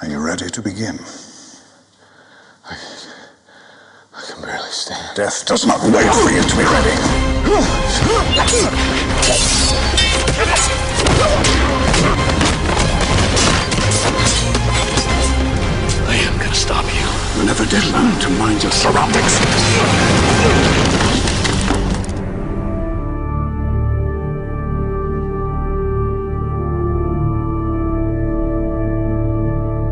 Are you ready to begin? I can barely stand. Death does not wait for you to be ready. I am gonna stop you. You never did learn to mind your surroundings.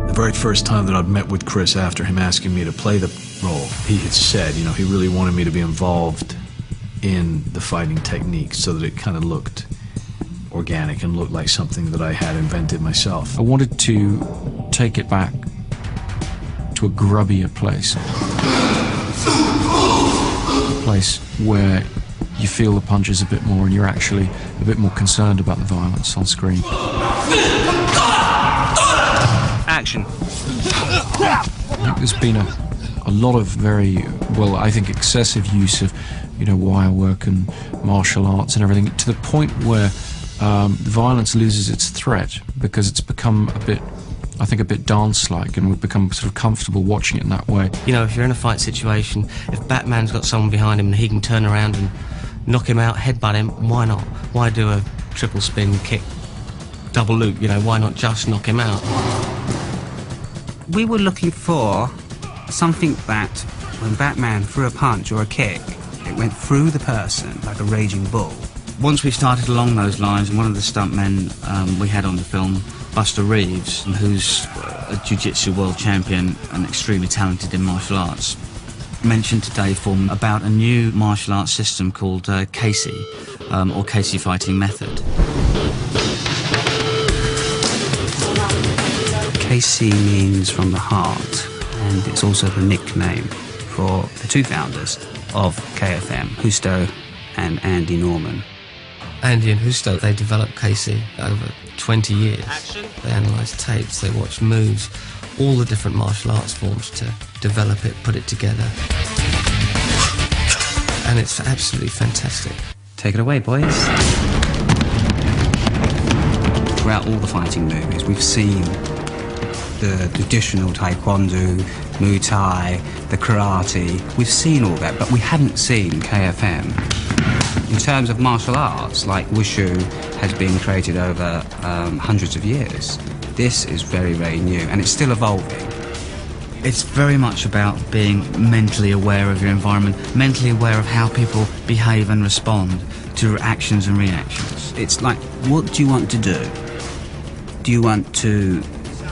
The very first time that I'd met with Chris after him asking me to play the role, he had said, you know, he really wanted me to be involved in the fighting technique so that it kind of looked organic and looked like something that I had invented myself. I wanted to take it back to a grubbier place. A place where you feel the punches a bit more and you're actually a bit more concerned about the violence on screen. Action. I think there's been a lot of very, well, I think excessive use of, you know, wire work and martial arts and everything, to the point where the violence loses its threat because it's become a bit, I think, a bit dance-like, and we've become sort of comfortable watching it in that way. You know, if you're in a fight situation, if Batman's got someone behind him and he can turn around and knock him out, headbutt him, why not? Why do a triple spin kick, double loop, you know, why not just knock him out? We were looking for something that, when Batman threw a punch or a kick, it went through the person like a raging bull. Once we started along those lines, and one of the stuntmen we had on the film, Buster Reeves, who's a jiu-jitsu world champion and extremely talented in martial arts, mentioned to Dave Forman about a new martial arts system called KEYSI, or KEYSI Fighting Method. KEYSI means from the heart, and it's also the nickname for the two founders of KFM, Husto and Andy Norman. Andy and Husto, they developed KEYSI over 20 years. Action. They analysed tapes, they watched moves, all the different martial arts forms to develop it, put it together. And it's absolutely fantastic. Take it away, boys. Throughout all the fighting movies, we've seen the traditional taekwondo, Muay Thai, the karate. We've seen all that, but we hadn't seen KFM. In terms of martial arts, like Wushu has been created over hundreds of years. This is very, very new, and it's still evolving. It's very much about being mentally aware of your environment, mentally aware of how people behave and respond to actions and reactions. It's like, what do you want to do? Do you want to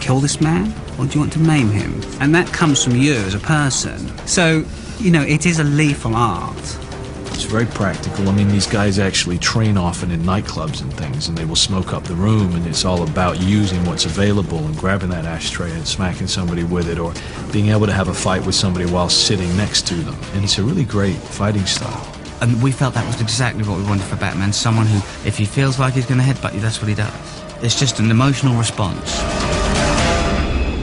kill this man, or do you want to maim him? And that comes from you as a person. So, you know, it is a lethal art. It's very practical. I mean, these guys actually train often in nightclubs and things, and they will smoke up the room, and it's all about using what's available and grabbing that ashtray and smacking somebody with it, or being able to have a fight with somebody while sitting next to them. And it's a really great fighting style. And we felt that was exactly what we wanted for Batman, someone who, if he feels like he's going to headbutt you, that's what he does. It's just an emotional response.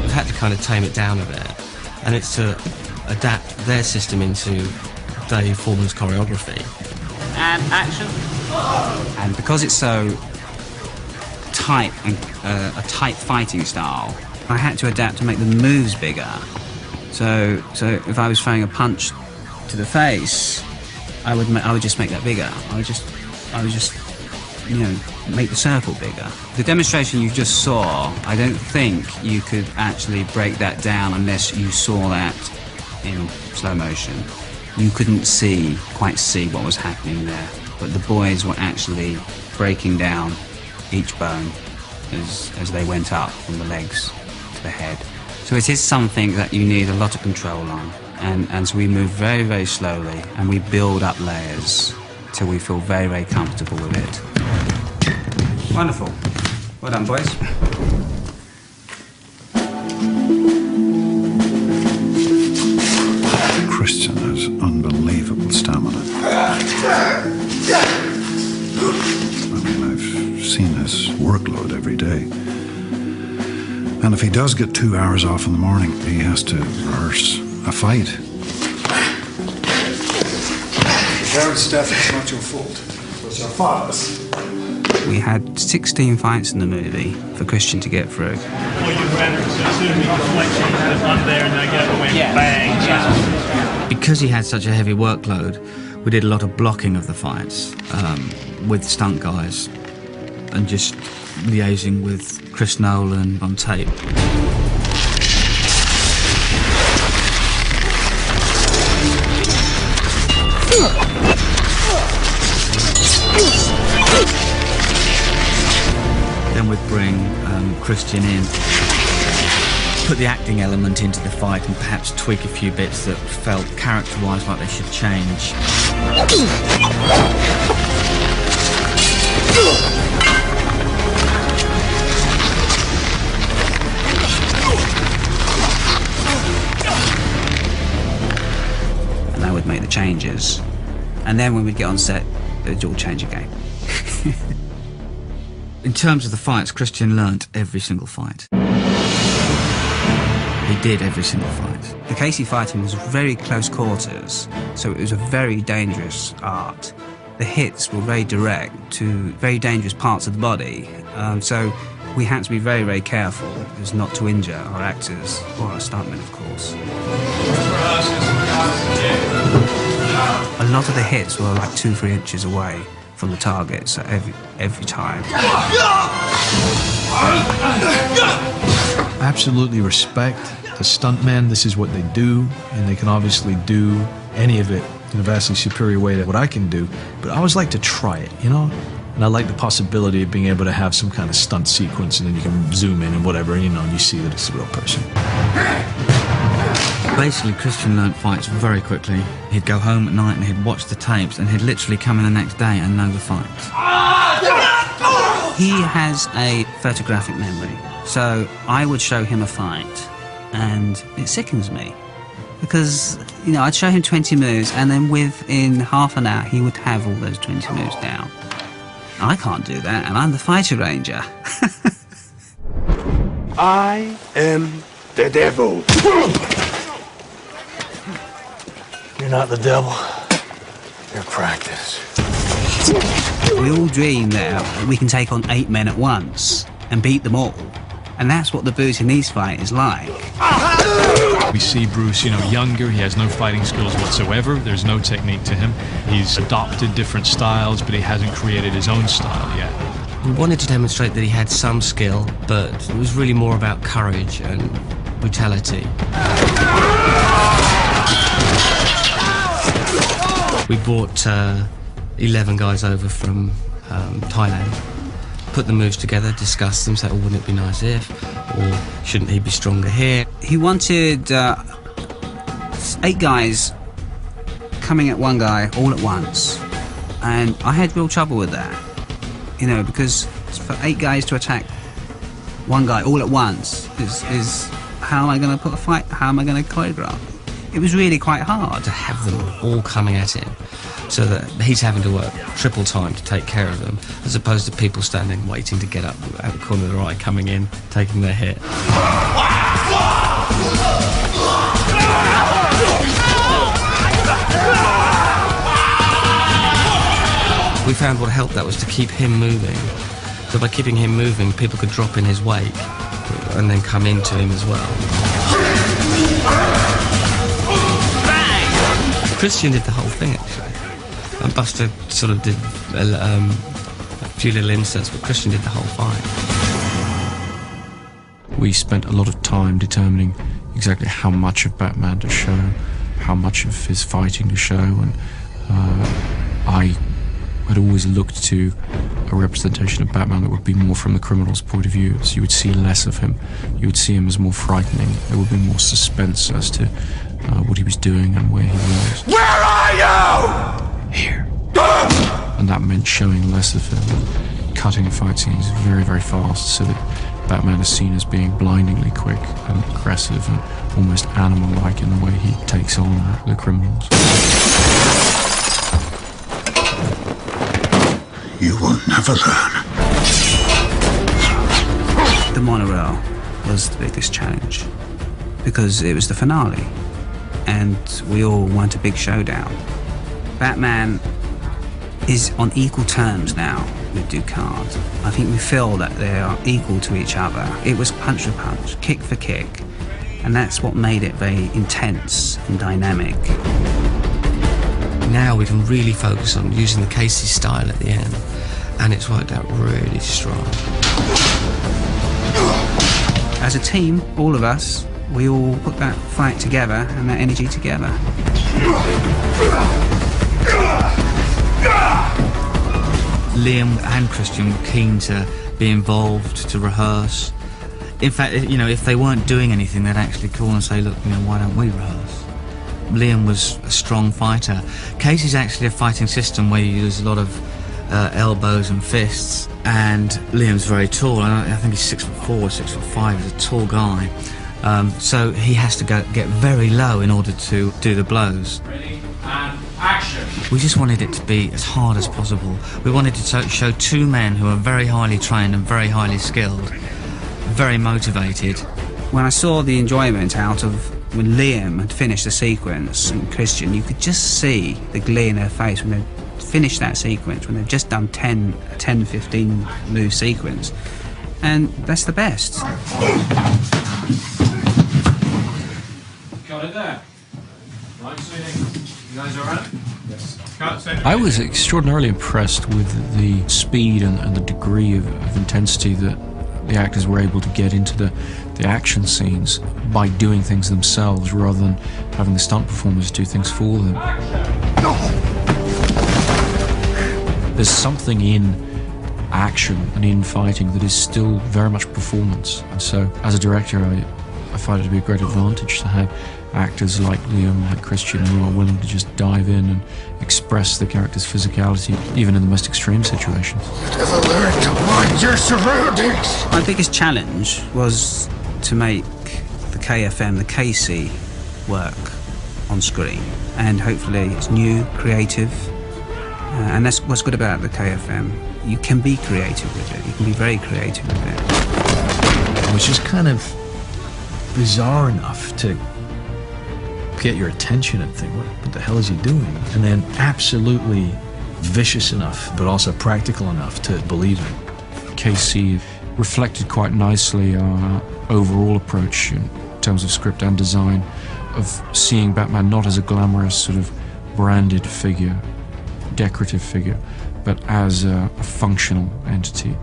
We've had to kind of tame it down a bit, and it's to adapt their system into Dave Forman's choreography. And action. And because it's so tight and a tight fighting style, I had to adapt to make the moves bigger. So if I was throwing a punch to the face, I would just make that bigger. I would just, you know, make the circle bigger. The demonstration you just saw, I don't think you could actually break that down unless you saw that in slow motion. You couldn't quite see what was happening there, but the boys were actually breaking down each bone as they went up from the legs to the head. So it is something that you need a lot of control on, and so we move very, very slowly, and we build up layers till we feel very, very comfortable with it. Wonderful. Well done, boys. Christian has unbelievable stamina. I mean, I've seen his workload every day. And if he does get 2 hours off in the morning, he has to rehearse a fight. Jared's death is not your fault. It was your father's. We had 16 fights in the movie for Christian to get through. Well, you'd rather up there and I get away bang. Because he had such a heavy workload, we did a lot of blocking of the fights with stunt guys and just liaising with Chris Nolan on tape. Then we'd bring Christian in, put the acting element into the fight and perhaps tweak a few bits that felt character-wise like they should change. And I would make the changes. And then when we'd get on set, it would all change again. In terms of the fights, Christian learnt every single fight. He did every single fight. The KEYSI fighting was very close quarters, so it was a very dangerous art. The hits were very direct to very dangerous parts of the body, so we had to be very, very careful as not to injure our actors or our stuntmen, of course. A lot of the hits were like 2-3 inches away from the target, so every time. Absolutely respect the stuntmen. This is what they do, and they can obviously do any of it in a vastly superior way to what I can do. But I always like to try it, you know? And I like the possibility of being able to have some kind of stunt sequence, and then you can zoom in and whatever, and, you know, and you see that it's a real person. Basically, Christian learnt fights very quickly. He'd go home at night and he'd watch the tapes, and he'd literally come in the next day and know the fights. He has a photographic memory, so I would show him a fight, and it sickens me. Because, you know, I'd show him 20 moves, and then within half an hour, he would have all those 20 moves down. I can't do that, and I'm the fighter ranger. I am the devil. You're not the devil. You're practice. We all dream that we can take on 8 men at once and beat them all. And that's what the Bhutanese fight is like. We see Bruce, you know, younger. He has no fighting skills whatsoever. There's no technique to him. He's adopted different styles, but he hasn't created his own style yet. We wanted to demonstrate that he had some skill, but it was really more about courage and brutality. We brought 11 guys over from Thailand, put the moves together, discussed them, said, oh, wouldn't it be nice if, or shouldn't he be stronger here? He wanted 8 guys coming at one guy all at once, and I had real trouble with that, you know, because for 8 guys to attack one guy all at once is how am I going to put a fight, how am I going to choreograph? It was really quite hard to have them all coming at him, so that he's having to work triple time to take care of them, as opposed to people standing waiting to get up out the corner of their eye, coming in, taking their hit. We found what helped that was to keep him moving. So by keeping him moving, people could drop in his wake and then come into him as well. Christian did the whole thing, actually. And Buster sort of did a few little inserts, but Christian did the whole fight. We spent a lot of time determining exactly how much of Batman to show, how much of his fighting to show, and I had always looked to a representation of Batman that would be more from the criminal's point of view, so you would see less of him. You would see him as more frightening. There would be more suspense as to what he was doing and where he was. Where are you? Here. And that meant showing less of him, cutting fight scenes very, very fast, so that Batman is seen as being blindingly quick and aggressive and almost animal-like in the way he takes on the criminals. You will never learn. The monorail was the biggest challenge because it was the finale and we all want a big showdown. Batman is on equal terms now with Ducard. I think we feel that they are equal to each other. It was punch for punch, kick for kick, and that's what made it very intense and dynamic. Now we can really focus on using the KEYSI style at the end, and it's worked out really strong. As a team, all of us, we all put that fight together and that energy together. Liam and Christian were keen to be involved, to rehearse. In fact, you know, if they weren't doing anything, they'd actually call and say, look, you know, why don't we rehearse? Liam was a strong fighter. KEYSI's actually a fighting system where you use a lot of elbows and fists, and Liam's very tall. I think he's 6'4", 6'5". He's a tall guy. So he has to get very low in order to do the blows. Ready, and action. We just wanted it to be as hard as possible. We wanted to show two men who are very highly trained and very highly skilled, very motivated. When I saw the enjoyment out of when Liam had finished the sequence and Christian, you could just see the glee in their face when they finished that sequence, when they've just done 10, 15 move sequence. And that's the best. Got it there. Right, swinging. You guys all right? Yes. I was extraordinarily impressed with the speed and the degree of intensity that the actors were able to get into the action scenes by doing things themselves rather than having the stunt performers do things for them. There's something in action and in fighting that is still very much performance, and so as a director I find it to be a great advantage to have actors like Liam, like Christian, who are willing to just dive in and express the character's physicality even in the most extreme situations. Never learn to mind your surroundings. My biggest challenge was to make the KFM, the KEYSI, work on screen, and hopefully it's new, creative, and that's what's good about the KFM. You can be creative with it. You can be very creative with it. It was just kind of bizarre enough to get your attention and think, what the hell is he doing? And then absolutely vicious enough, but also practical enough to believe it. KEYSI reflected quite nicely our overall approach in terms of script and design of seeing Batman not as a glamorous sort of branded figure, decorative figure, but as a functional entity.